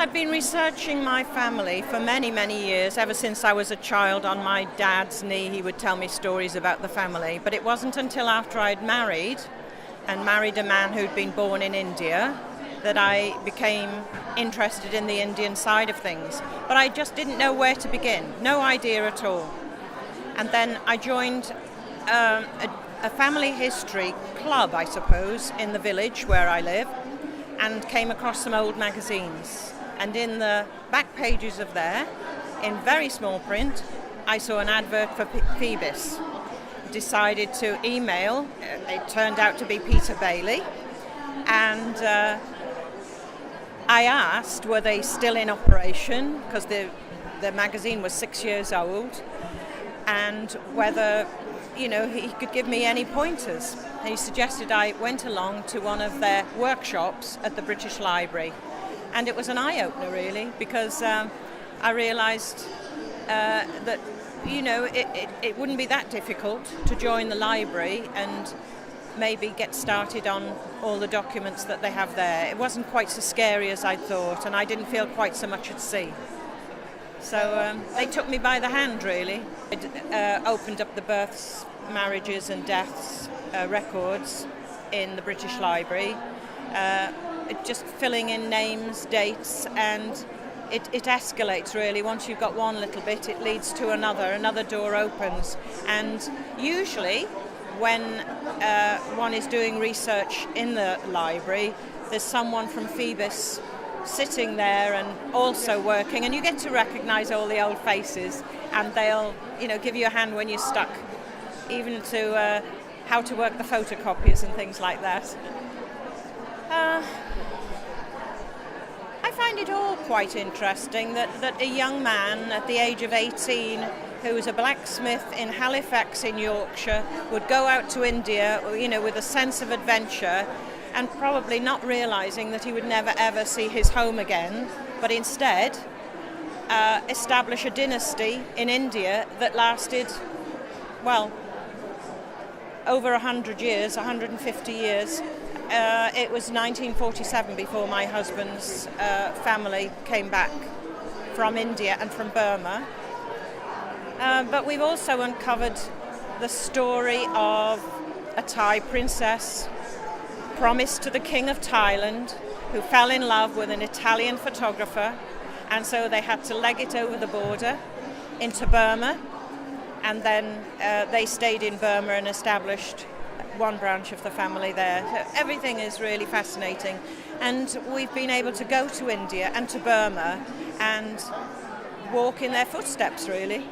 I'd been researching my family for many, many years. Ever since I was a child, on my dad's knee, he would tell me stories about the family. But it wasn't until after I'd married a man who'd been born in India, that I became interested in the Indian side of things. But I just didn't know where to begin, no idea at all. And then I joined a family history club, I suppose, in the village where I live, and came across some old magazines. And in the back pages of there, in very small print, I saw an advert for FIBIS. Decided to email. It turned out to be Peter Bailey. And I asked, were they still in operation? Because the magazine was 6 years old. And whether, he could give me any pointers. And he suggested I went along to one of their workshops at the British Library. And it was an eye-opener, really, because I realised that, it wouldn't be that difficult to join the library and maybe get started on all the documents that they have there. It wasn't quite so scary as I thought, and I didn't feel quite so much at sea. So they took me by the hand, really. It opened up the births, marriages and deaths records in the British Library. Just filling in names, dates, and it escalates, really. Once you've got one little bit, it leads to another door opens. And usually when one is doing research in the library, there's someone from FIBIS sitting there and also working, and you get to recognise all the old faces, and they'll give you a hand when you're stuck, even to how to work the photocopiers and things like that. I find it all quite interesting that a young man at the age of 18 who was a blacksmith in Halifax in Yorkshire would go out to India, with a sense of adventure, and probably not realising that he would never ever see his home again, but instead establish a dynasty in India that lasted, over 100 years, 150 years. It was 1947 before my husband's family came back from India and from Burma. But we've also uncovered the story of a Thai princess promised to the King of Thailand, who fell in love with an Italian photographer, and so they had to leg it over the border into Burma, and then they stayed in Burma and established one branch of the family there. So everything is really fascinating, and we've been able to go to India and to Burma and walk in their footsteps, really.